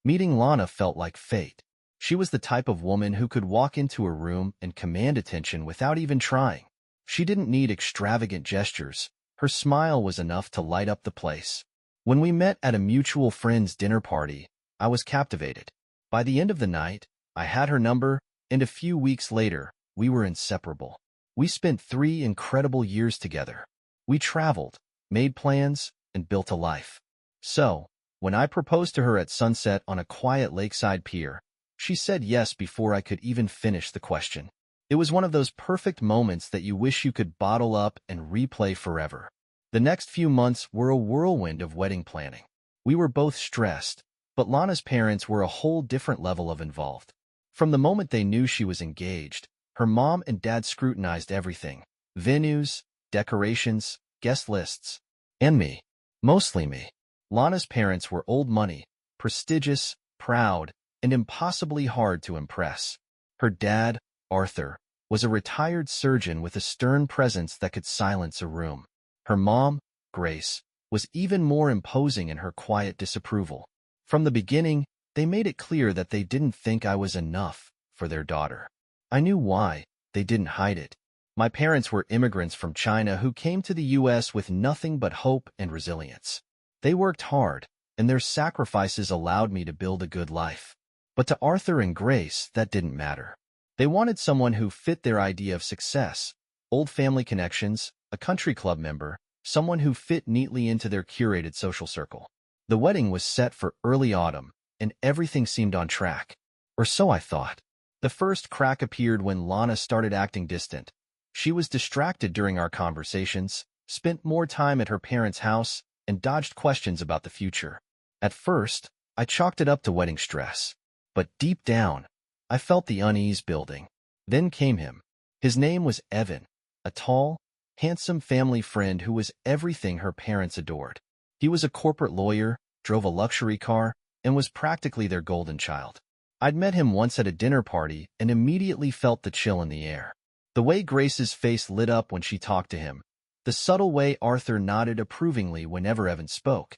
Meeting Lana felt like fate. She was the type of woman who could walk into a room and command attention without even trying. She didn't need extravagant gestures. Her smile was enough to light up the place. When we met at a mutual friend's dinner party, I was captivated. By the end of the night, I had her number, and a few weeks later, we were inseparable. We spent 3 incredible years together. We traveled, made plans, and built a life. So, when I proposed to her at sunset on a quiet lakeside pier, she said yes before I could even finish the question. It was one of those perfect moments that you wish you could bottle up and replay forever. The next few months were a whirlwind of wedding planning. We were both stressed, but Lana's parents were a whole different level of involved. From the moment they knew she was engaged, her mom and dad scrutinized everything: venues, decorations, guest lists, and me. Mostly me. Lana's parents were old money, prestigious, proud, and impossibly hard to impress. Her dad, Arthur, was a retired surgeon with a stern presence that could silence a room. Her mom, Grace, was even more imposing in her quiet disapproval. From the beginning, they made it clear that they didn't think I was enough for their daughter. I knew why. They didn't hide it. My parents were immigrants from China who came to the U.S. with nothing but hope and resilience. They worked hard, and their sacrifices allowed me to build a good life. But to Arthur and Grace, that didn't matter. They wanted someone who fit their idea of success: old family connections, a country club member, someone who fit neatly into their curated social circle. The wedding was set for early autumn, and everything seemed on track. Or so I thought. The first crack appeared when Lana started acting distant. She was distracted during our conversations, spent more time at her parents' house, and dodged questions about the future. At first, I chalked it up to wedding stress. But deep down, I felt the unease building. Then came him. His name was Evan, a tall, handsome family friend who was everything her parents adored. He was a corporate lawyer, drove a luxury car, and was practically their golden child. I'd met him once at a dinner party and immediately felt the chill in the air. The way Grace's face lit up when she talked to him, the subtle way Arthur nodded approvingly whenever Evan spoke.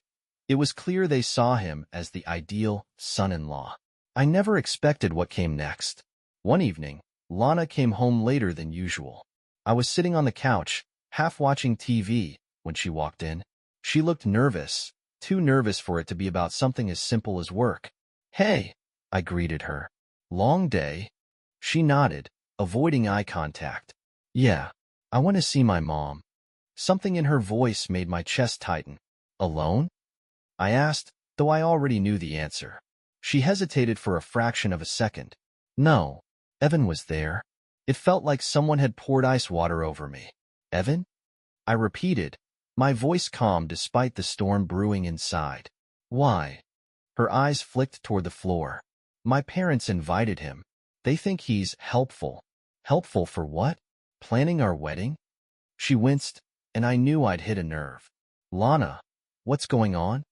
It was clear they saw him as the ideal son-in-law. I never expected what came next. One evening, Lana came home later than usual. I was sitting on the couch, half watching TV, when she walked in. She looked nervous, too nervous for it to be about something as simple as work. "Hey," I greeted her. "Long day?" She nodded, avoiding eye contact. "Yeah, I want to see my mom." Something in her voice made my chest tighten. "Alone?" I asked, though I already knew the answer. She hesitated for a fraction of a second. "No, Evan was there." It felt like someone had poured ice water over me. "Evan?" I repeated, my voice calm despite the storm brewing inside. "Why?" Her eyes flicked toward the floor. "My parents invited him. They think he's helpful." "Helpful for what? Planning our wedding?" She winced, and I knew I'd hit a nerve. "Lana, what's going on?"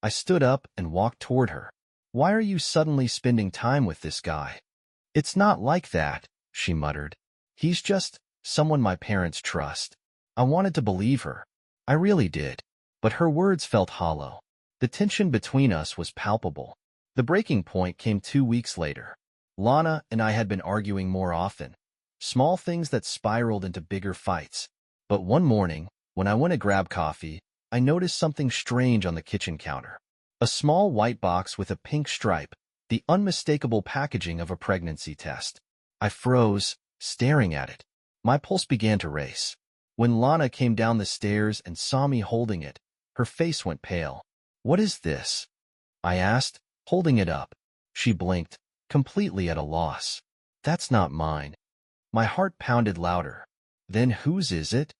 I stood up and walked toward her. "Why are you suddenly spending time with this guy?" "It's not like that," she muttered. "He's just someone my parents trust." I wanted to believe her. I really did. But her words felt hollow. The tension between us was palpable. The breaking point came 2 weeks later. Lana and I had been arguing more often. Small things that spiraled into bigger fights. But one morning, when I went to grab coffee, I noticed something strange on the kitchen counter. A small white box with a pink stripe, the unmistakable packaging of a pregnancy test. I froze, staring at it. My pulse began to race. When Lana came down the stairs and saw me holding it, her face went pale. "What is this?" I asked, holding it up. She blinked, completely at a loss. "That's not mine." My heart pounded louder. "Then whose is it?"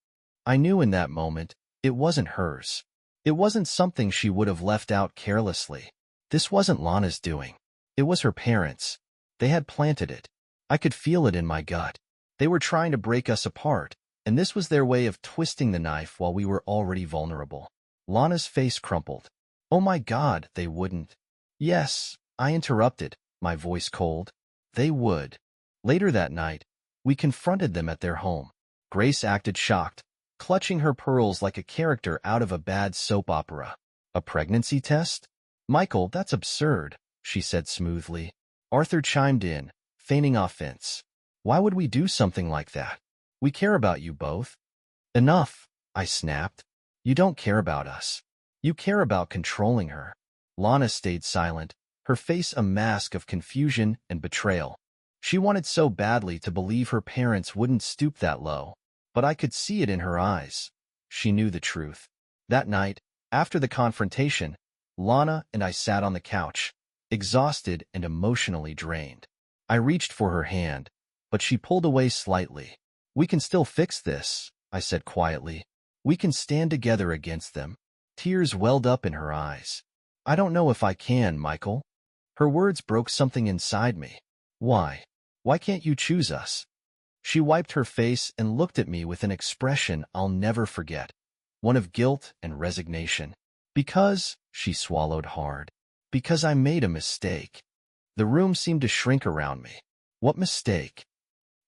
I knew in that moment it wasn't hers. It wasn't something she would have left out carelessly. This wasn't Lana's doing. It was her parents. They had planted it. I could feel it in my gut. They were trying to break us apart, and this was their way of twisting the knife while we were already vulnerable. Lana's face crumpled. "Oh my God, they wouldn't." "Yes," I interrupted, my voice cold. "They would." Later that night, we confronted them at their home. Grace acted shocked, clutching her pearls like a character out of a bad soap opera. "A pregnancy test? Michael, that's absurd." she said smoothly. Arthur chimed in, feigning offense. Why would we do something like that? We care about you both. Enough, I snapped. You don't care about us. You care about controlling her. Lana stayed silent, her face a mask of confusion and betrayal. She wanted so badly to believe her parents wouldn't stoop that low, but I could see it in her eyes. She knew the truth. That night, after the confrontation, Lana and I sat on the couch, exhausted and emotionally drained. I reached for her hand, but she pulled away slightly. We can still fix this, I said quietly. We can stand together against them. Tears welled up in her eyes. I don't know if I can, Michael. Her words broke something inside me. Why? Why can't you choose us? She wiped her face and looked at me with an expression I'll never forget, one of guilt and resignation. Because, she swallowed hard, because I made a mistake. The room seemed to shrink around me. What mistake?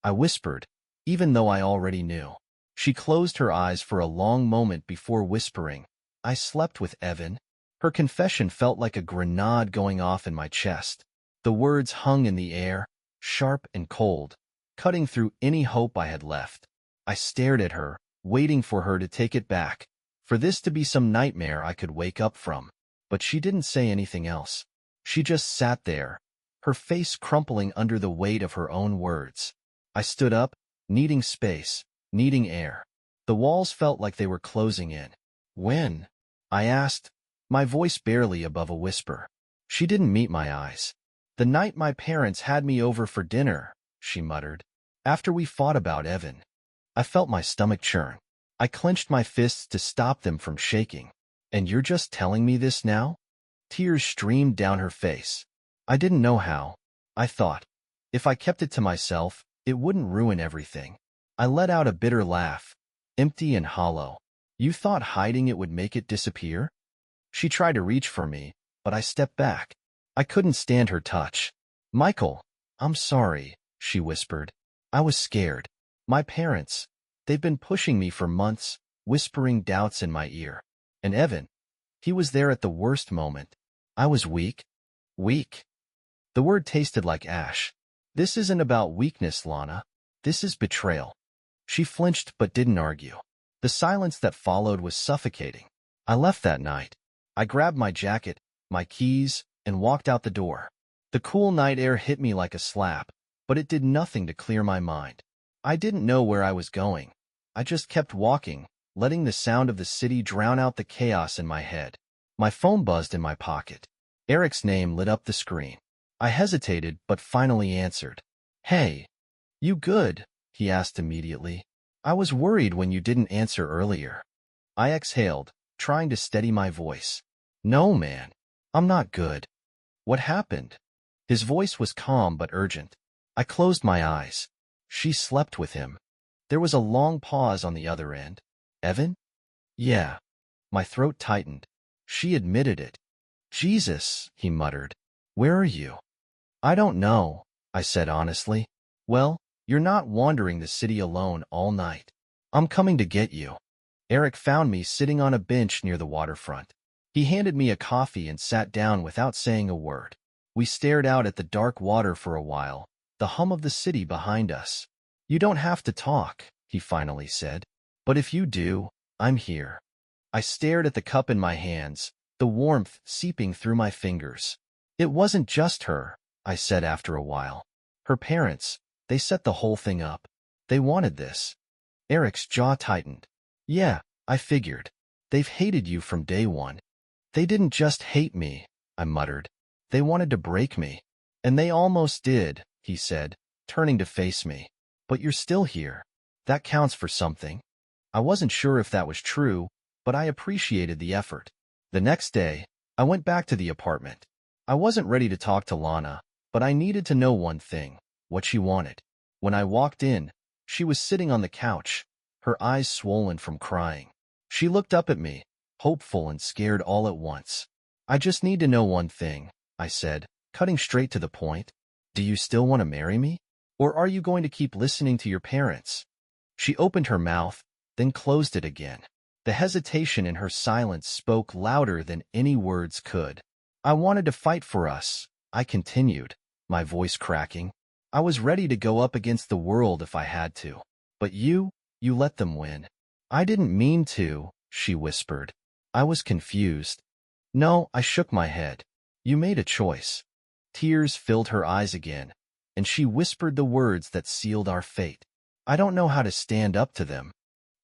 I whispered, even though I already knew. She closed her eyes for a long moment before whispering, I slept with Evan. Her confession felt like a grenade going off in my chest. The words hung in the air, sharp and cold, cutting through any hope I had left. I stared at her, waiting for her to take it back, for this to be some nightmare I could wake up from. But she didn't say anything else. She just sat there, her face crumpling under the weight of her own words. I stood up, needing space, needing air. The walls felt like they were closing in. When? I asked, my voice barely above a whisper. She didn't meet my eyes. The night my parents had me over for dinner, she muttered. After we fought about Evan. I felt my stomach churn. I clenched my fists to stop them from shaking. And you're just telling me this now? Tears streamed down her face. I didn't know how. I thought, if I kept it to myself, it wouldn't ruin everything. I let out a bitter laugh, empty and hollow. You thought hiding it would make it disappear? She tried to reach for me, but I stepped back. I couldn't stand her touch. Michael, I'm sorry, she whispered. I was scared. My parents, they've been pushing me for months, whispering doubts in my ear. And Evan, he was there at the worst moment. I was weak. Weak. The word tasted like ash. This isn't about weakness, Lana. This is betrayal. She flinched but didn't argue. The silence that followed was suffocating. I left that night. I grabbed my jacket, my keys, and walked out the door. The cool night air hit me like a slap, but it did nothing to clear my mind. I didn't know where I was going. I just kept walking, letting the sound of the city drown out the chaos in my head. My phone buzzed in my pocket. Eric's name lit up the screen. I hesitated but finally answered. Hey, you good? He asked immediately. I was worried when you didn't answer earlier. I exhaled, trying to steady my voice. No, man. I'm not good. What happened? His voice was calm but urgent. I closed my eyes. She slept with him. There was a long pause on the other end. Evan? Yeah. My throat tightened. She admitted it. Jesus, he muttered. Where are you? I don't know, I said honestly. Well, you're not wandering the city alone all night. I'm coming to get you. Eric found me sitting on a bench near the waterfront. He handed me a coffee and sat down without saying a word. We stared out at the dark water for a while, the hum of the city behind us. You don't have to talk, he finally said. But if you do, I'm here. I stared at the cup in my hands, the warmth seeping through my fingers. It wasn't just her, I said after a while. Her parents, they set the whole thing up. They wanted this. Eric's jaw tightened. Yeah, I figured. They've hated you from day one. They didn't just hate me, I muttered. They wanted to break me. And they almost did, he said, turning to face me. But you're still here. That counts for something. I wasn't sure if that was true, but I appreciated the effort. The next day, I went back to the apartment. I wasn't ready to talk to Lana, but I needed to know one thing, what she wanted. When I walked in, she was sitting on the couch, her eyes swollen from crying. She looked up at me, hopeful and scared all at once. I just need to know one thing, I said, cutting straight to the point. Do you still want to marry me? Or are you going to keep listening to your parents? She opened her mouth, then closed it again. The hesitation in her silence spoke louder than any words could. I wanted to fight for us, I continued, my voice cracking. I was ready to go up against the world if I had to. But you let them win. I didn't mean to, she whispered. I was confused. No, I shook my head. You made a choice. Tears filled her eyes again, and she whispered the words that sealed our fate. I don't know how to stand up to them.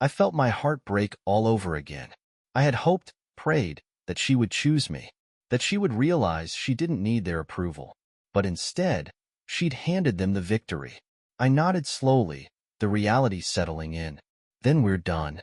I felt my heart break all over again. I had hoped, prayed, that she would choose me, that she would realize she didn't need their approval. But instead, she'd handed them the victory. I nodded slowly, the reality settling in. Then we're done.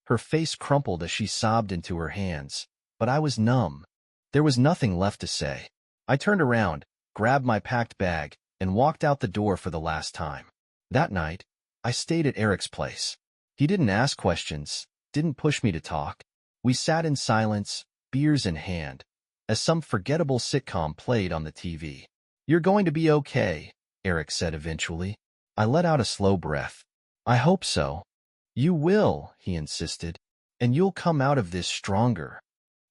Her face crumpled as she sobbed into her hands, but I was numb. There was nothing left to say. I turned around, grabbed my packed bag, and walked out the door for the last time. That night, I stayed at Eric's place. He didn't ask questions, didn't push me to talk. We sat in silence, beers in hand, as some forgettable sitcom played on the TV. You're going to be okay, Eric said eventually. I let out a slow breath. I hope so. You will, he insisted, and you'll come out of this stronger.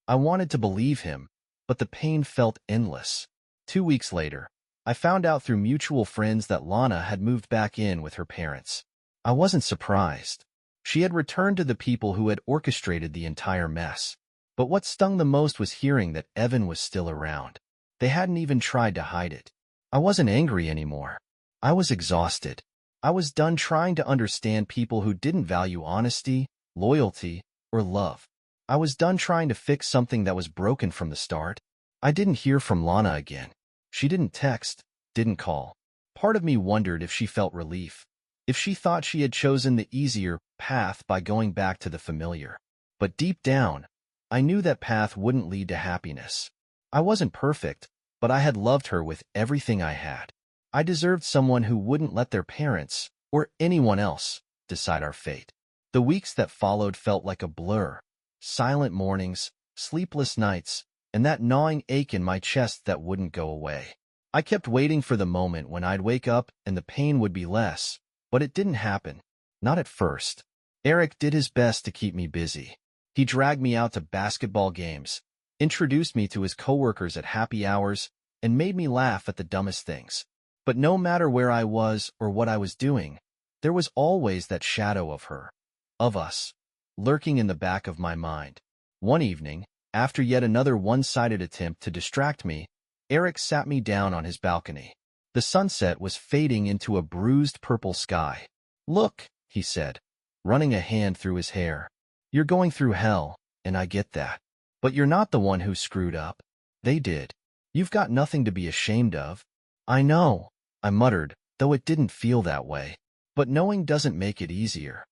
I wanted to believe him, but the pain felt endless. 2 weeks later, I found out through mutual friends that Lana had moved back in with her parents. I wasn't surprised. She had returned to the people who had orchestrated the entire mess. But what stung the most was hearing that Evan was still around. They hadn't even tried to hide it. I wasn't angry anymore. I was exhausted. I was done trying to understand people who didn't value honesty, loyalty, or love. I was done trying to fix something that was broken from the start. I didn't hear from Lana again. She didn't text, didn't call. Part of me wondered if she felt relief, if she thought she had chosen the easier path by going back to the familiar. But deep down, I knew that path wouldn't lead to happiness. I wasn't perfect, but I had loved her with everything I had. I deserved someone who wouldn't let their parents, or anyone else, decide our fate. The weeks that followed felt like a blur. Silent mornings, sleepless nights, and that gnawing ache in my chest that wouldn't go away. I kept waiting for the moment when I'd wake up and the pain would be less, but it didn't happen. Not at first. Eric did his best to keep me busy. He dragged me out to basketball games, introduced me to his coworkers at happy hours, and made me laugh at the dumbest things. But no matter where I was or what I was doing, there was always that shadow of her, of us, lurking in the back of my mind. One evening, after yet another one-sided attempt to distract me, Eric sat me down on his balcony. The sunset was fading into a bruised purple sky. Look, he said, running a hand through his hair. You're going through hell, and I get that. But you're not the one who screwed up. They did. You've got nothing to be ashamed of. I know, I muttered, though it didn't feel that way. But knowing doesn't make it easier.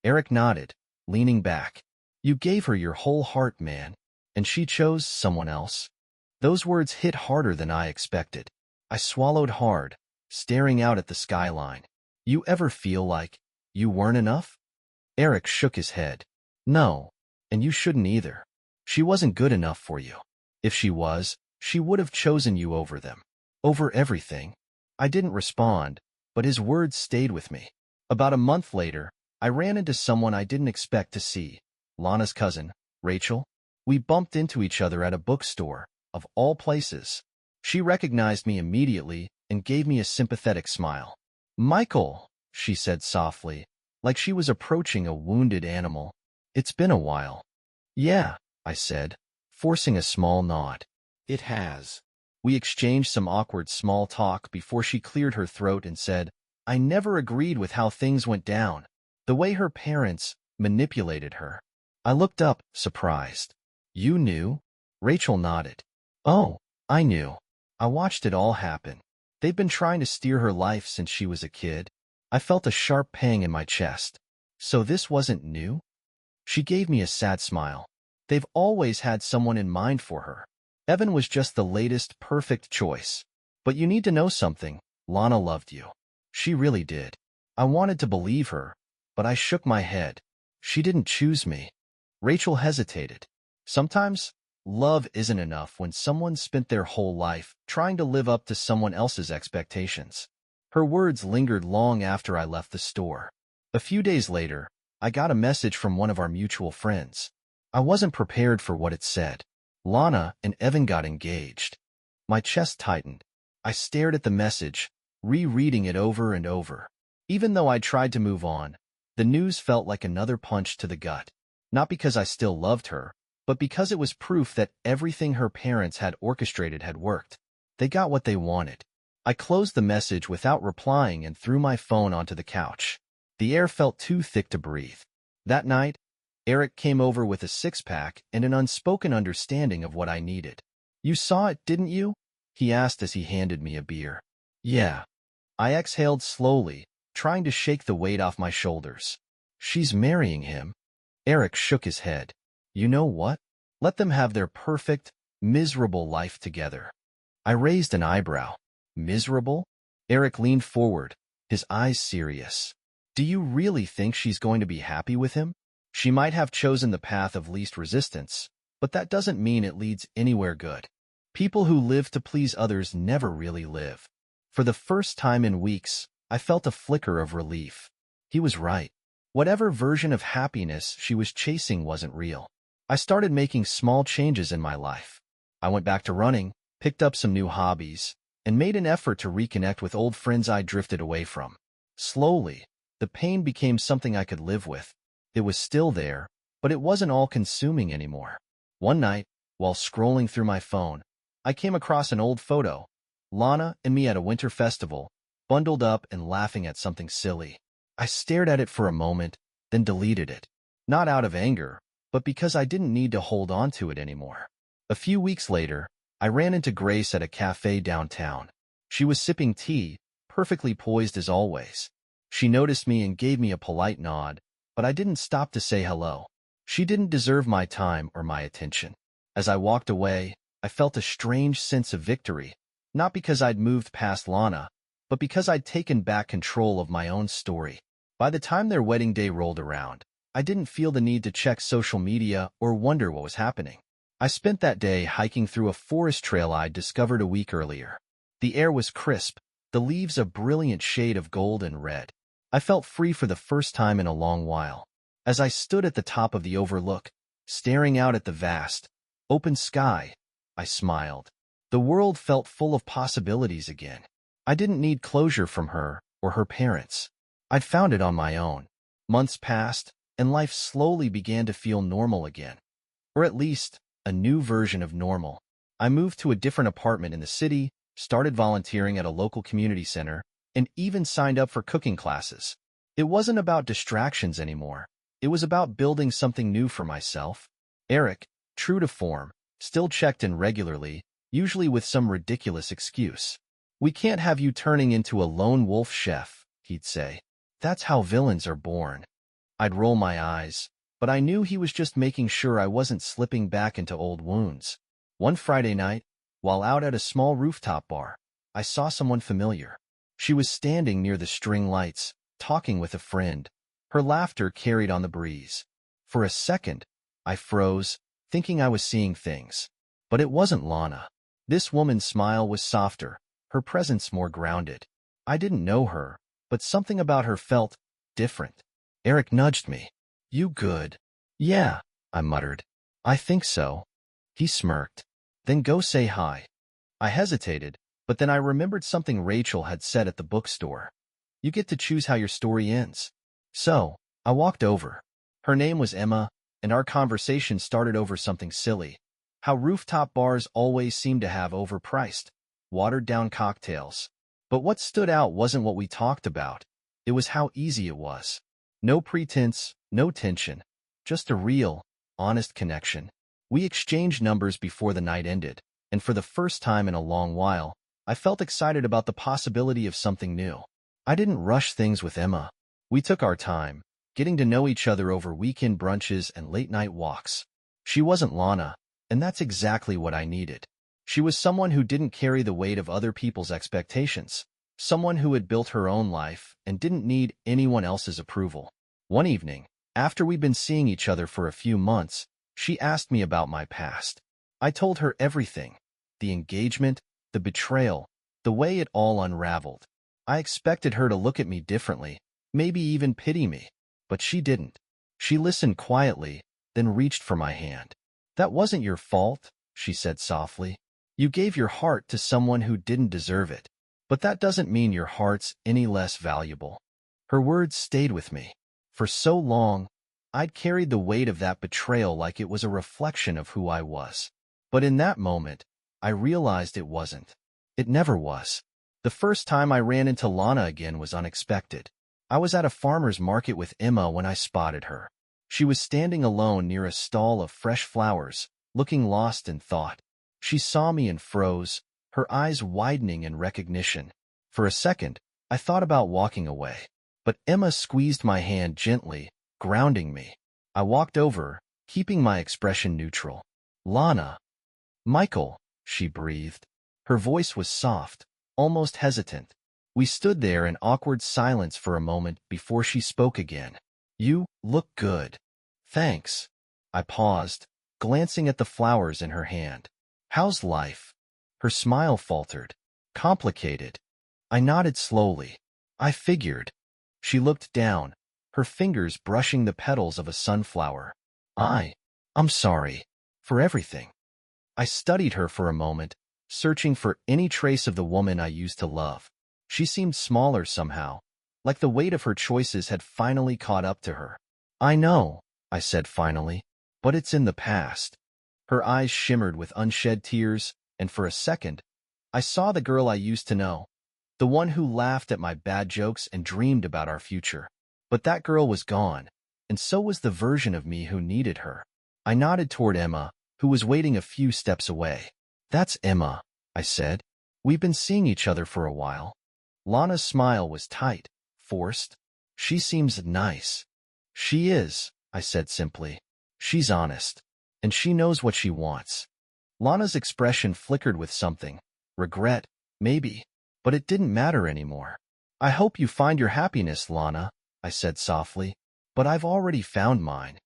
Eric nodded, leaning back. You gave her your whole heart, man, and she chose someone else. Those words hit harder than I expected. I swallowed hard, staring out at the skyline. You ever feel like you weren't enough? Eric shook his head. No, and you shouldn't either. She wasn't good enough for you. If she was, she would have chosen you over them. Over everything. I didn't respond, but his words stayed with me. About a month later, I ran into someone I didn't expect to see. Lana's cousin, Rachel. We bumped into each other at a bookstore, of all places. She recognized me immediately and gave me a sympathetic smile. Michael, she said softly, like she was approaching a wounded animal. It's been a while. Yeah, I said, forcing a small nod. It has. We exchanged some awkward small talk before she cleared her throat and said, I never agreed with how things went down, the way her parents manipulated her. I looked up, surprised. You knew? Rachel nodded. Oh, I knew. I watched it all happen. They've been trying to steer her life since she was a kid. I felt a sharp pang in my chest. So this wasn't new? She gave me a sad smile. They've always had someone in mind for her. Evan was just the latest perfect choice. But you need to know something. Lana loved you. She really did. I wanted to believe her, but I shook my head. She didn't choose me. Rachel hesitated. Sometimes, love isn't enough when someone spent their whole life trying to live up to someone else's expectations. Her words lingered long after I left the store. A few days later, I got a message from one of our mutual friends. I wasn't prepared for what it said. Lana and Evan got engaged. My chest tightened. I stared at the message, rereading it over and over. Even though I tried to move on, the news felt like another punch to the gut. Not because I still loved her, but because it was proof that everything her parents had orchestrated had worked. They got what they wanted. I closed the message without replying and threw my phone onto the couch. The air felt too thick to breathe. That night, Eric came over with a six-pack and an unspoken understanding of what I needed. "You saw it, didn't you?" he asked as he handed me a beer. "Yeah." I exhaled slowly, trying to shake the weight off my shoulders. "She's marrying him." Eric shook his head. "You know what? Let them have their perfect, miserable life together." I raised an eyebrow. "Miserable?" Eric leaned forward, his eyes serious. "Do you really think she's going to be happy with him? She might have chosen the path of least resistance, but that doesn't mean it leads anywhere good. People who live to please others never really live." For the first time in weeks, I felt a flicker of relief. He was right. Whatever version of happiness she was chasing wasn't real. I started making small changes in my life. I went back to running, picked up some new hobbies, and made an effort to reconnect with old friends I drifted away from. Slowly, the pain became something I could live with. It was still there, but it wasn't all-consuming anymore. One night, while scrolling through my phone, I came across an old photo. Lana and me at a winter festival, bundled up and laughing at something silly. I stared at it for a moment, then deleted it. Not out of anger, but because I didn't need to hold on to it anymore. A few weeks later, I ran into Grace at a cafe downtown. She was sipping tea, perfectly poised as always. She noticed me and gave me a polite nod, but I didn't stop to say hello. She didn't deserve my time or my attention. As I walked away, I felt a strange sense of victory, not because I'd moved past Lana, but because I'd taken back control of my own story. By the time their wedding day rolled around, I didn't feel the need to check social media or wonder what was happening. I spent that day hiking through a forest trail I'd discovered a week earlier. The air was crisp, the leaves a brilliant shade of gold and red. I felt free for the first time in a long while. As I stood at the top of the overlook, staring out at the vast, open sky, I smiled. The world felt full of possibilities again. I didn't need closure from her or her parents. I'd found it on my own. Months passed, and life slowly began to feel normal again. Or at least, a new version of normal. I moved to a different apartment in the city, started volunteering at a local community center, and even signed up for cooking classes. It wasn't about distractions anymore. It was about building something new for myself. Eric, true to form, still checked in regularly, usually with some ridiculous excuse. "We can't have you turning into a lone wolf chef," he'd say. "That's how villains are born." I'd roll my eyes, but I knew he was just making sure I wasn't slipping back into old wounds. One Friday night, while out at a small rooftop bar, I saw someone familiar. She was standing near the string lights, talking with a friend. Her laughter carried on the breeze. For a second, I froze, thinking I was seeing things. But it wasn't Lana. This woman's smile was softer, her presence more grounded. I didn't know her, but something about her felt different. Eric nudged me. "You good?" "Yeah," I muttered. "I think so." He smirked. "Then go say hi." I hesitated, but then I remembered something Rachel had said at the bookstore. "You get to choose how your story ends." So, I walked over. Her name was Emma, and our conversation started over something silly. How rooftop bars always seem to have overpriced, watered-down cocktails. But what stood out wasn't what we talked about. It was how easy it was. No pretense, no tension. Just a real, honest connection. We exchanged numbers before the night ended, and for the first time in a long while, I felt excited about the possibility of something new. I didn't rush things with Emma. We took our time, getting to know each other over weekend brunches and late-night walks. She wasn't Lana, and that's exactly what I needed. She was someone who didn't carry the weight of other people's expectations, someone who had built her own life and didn't need anyone else's approval. One evening, after we'd been seeing each other for a few months, she asked me about my past. I told her everything. The engagement, the betrayal, the way it all unraveled. I expected her to look at me differently, maybe even pity me. But she didn't. She listened quietly, then reached for my hand. "That wasn't your fault," she said softly. You gave your heart to someone who didn't deserve it, but that doesn't mean your heart's any less valuable. Her words stayed with me. For so long, I'd carried the weight of that betrayal like it was a reflection of who I was. But in that moment, I realized it wasn't. It never was. The first time I ran into Lana again was unexpected. I was at a farmer's market with Emma when I spotted her. She was standing alone near a stall of fresh flowers, looking lost in thought. She saw me and froze, her eyes widening in recognition. For a second, I thought about walking away. But Emma squeezed my hand gently, grounding me. I walked over, keeping my expression neutral. Lana. Michael, she breathed. Her voice was soft, almost hesitant. We stood there in awkward silence for a moment before she spoke again. You look good. Thanks. I paused, glancing at the flowers in her hand. How's life? Her smile faltered. Complicated. I nodded slowly. I figured. She looked down, her fingers brushing the petals of a sunflower. I'm sorry. For everything. I studied her for a moment, searching for any trace of the woman I used to love. She seemed smaller somehow, like the weight of her choices had finally caught up to her. I know, I said finally, but it's in the past. Her eyes shimmered with unshed tears, and for a second, I saw the girl I used to know, the one who laughed at my bad jokes and dreamed about our future. But that girl was gone, and so was the version of me who needed her. I nodded toward Emma, who was waiting a few steps away. That's Emma, I said. We've been seeing each other for a while. Lana's smile was tight, forced. She seems nice. She is, I said simply. She's honest, and she knows what she wants. Lana's expression flickered with something. Regret, maybe, but it didn't matter anymore. I hope you find your happiness, Lana, I said softly, but I've already found mine.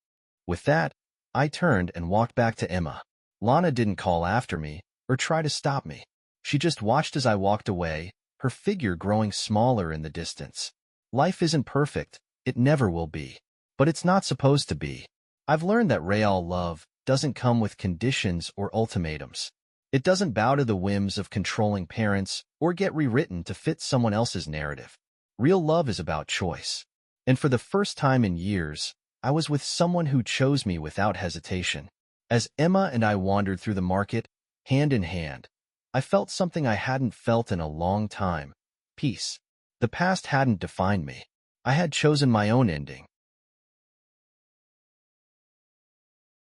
With that, I turned and walked back to Emma. Lana didn't call after me or try to stop me. She just watched as I walked away, her figure growing smaller in the distance. Life isn't perfect, it never will be, but it's not supposed to be. I've learned that real love doesn't come with conditions or ultimatums. It doesn't bow to the whims of controlling parents or get rewritten to fit someone else's narrative. Real love is about choice. And for the first time in years, I was with someone who chose me without hesitation. As Emma and I wandered through the market, hand in hand, I felt something I hadn't felt in a long time. Peace. The past hadn't defined me. I had chosen my own ending.